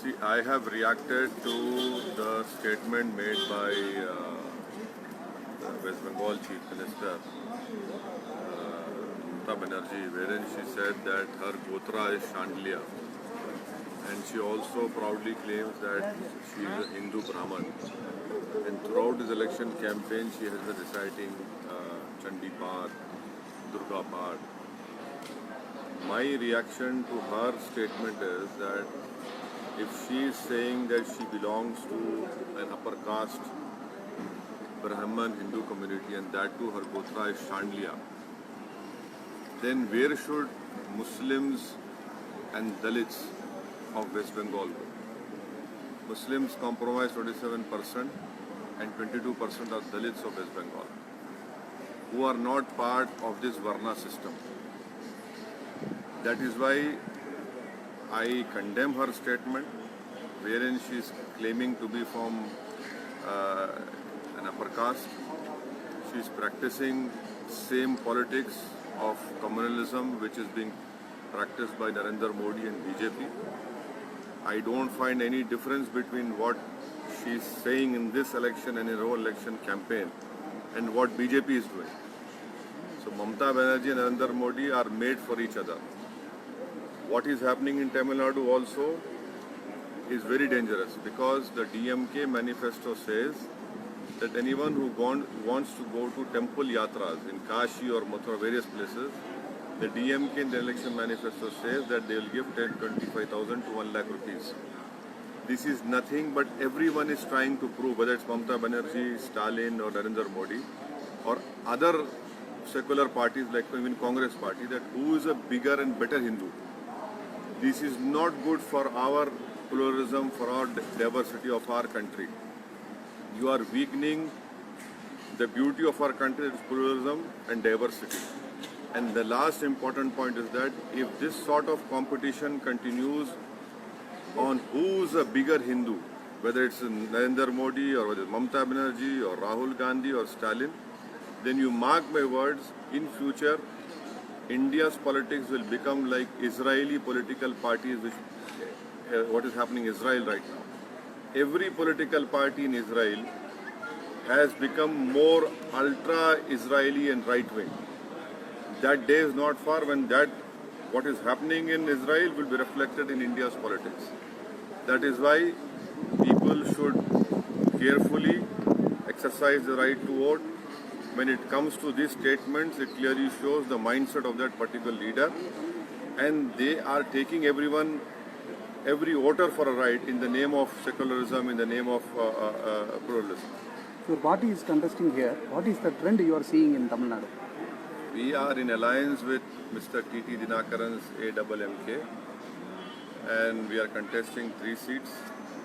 See, I have reacted to the statement made by the West Bengal Chief Minister, Mamata Banerjee, wherein she said that her Gotra is Chandelier. And she also proudly claims that she is a Hindu Brahman. And throughout this election campaign, she has been reciting Chandi Path, Durga Path. My reaction to her statement is that if she is saying that she belongs to an upper caste Brahman Hindu community and that too her Gotra is Chandelier, then where should Muslims and Dalits of West Bengal go? Muslims comprise 27% and 22% are Dalits of West Bengal, who are not part of this Varna system. That is why I condemn her statement, wherein she is claiming to be from an upper caste. She is practicing same politics of communalism which is being practiced by Narendra Modi and BJP. I don't find any difference between what she is saying in this election and in her election campaign and what BJP is doing. So Mamata Banerjee and Narendra Modi are made for each other. What is happening in Tamil Nadu also is very dangerous because the DMK manifesto says that anyone who wants to go to temple yatras in Kashi or Mathura, various places, the DMK in the election manifesto says that they will give 25,000 to 1 lakh rupees. This is nothing but everyone is trying to prove, whether it's Mamata Banerjee, Stalin or Narendra Modi or other secular parties like even Congress party, that who is a bigger and better Hindu. This is not good for our pluralism, for our diversity of our country. You are weakening the beauty of our country, its pluralism and diversity. And the last important point is that if this sort of competition continues on who's a bigger Hindu, whether it's Narendra Modi or whether it's Mamata Banerjee or Rahul Gandhi or Stalin, then you mark my words, in future India's politics will become like Israeli political parties, which what is happening in Israel right now. Every political party in Israel has become more ultra-Israeli and right-wing. That day is not far when what is happening in Israel will be reflected in India's politics. That is why people should carefully exercise the right to vote. When it comes to these statements, it clearly shows the mindset of that particular leader, and they are taking every voter for a right in the name of secularism, in the name of pluralism. Your party is contesting here. What is the trend you are seeing in Tamil Nadu? We are in alliance with Mr. T.T. Dinakaran's AMMK, and we are contesting 3 seats.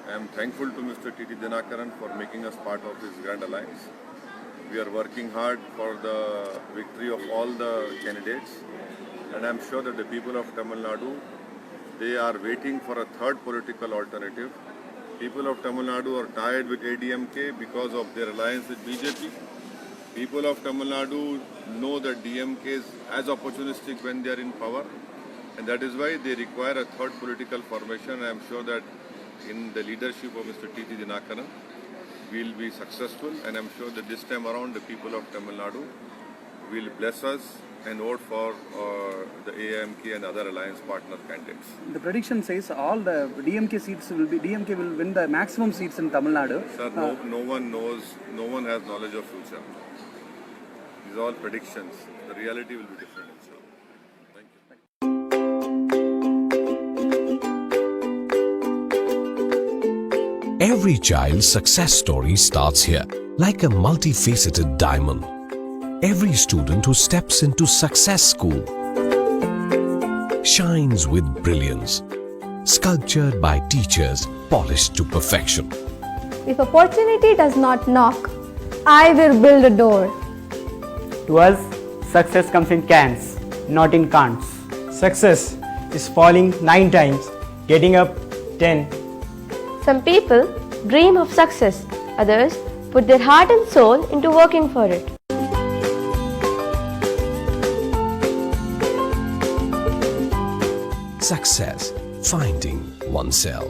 I am thankful to Mr. T.T. Dinakaran for making us part of this grand alliance. We are working hard for the victory of all the candidates, and I am sure that the people of Tamil Nadu, they are waiting for a third political alternative. People of Tamil Nadu are tired with ADMK because of their alliance with BJP. People of Tamil Nadu know that DMK is as opportunistic when they are in power, and that is why they require a third political formation. I am sure that in the leadership of Mr. T.T. Dinakaran, we will be successful, and I am sure that this time around the people of Tamil Nadu will bless us and vote for the AMK and other alliance partner candidates. The prediction says all the DMK will win the maximum seats in Tamil Nadu. Sir, no one knows, no one has knowledge of future. These are all predictions. The reality will be different, inshallah. Thank you. Every child's success story starts here, like a multifaceted diamond. Every student who steps into Success School shines with brilliance, sculptured by teachers polished to perfection. If opportunity does not knock, I will build a door. To us, success comes in cans, not in can'ts. Success is falling 9 times, getting up 10. Some people dream of success, others put their heart and soul into working for it. Success, finding oneself.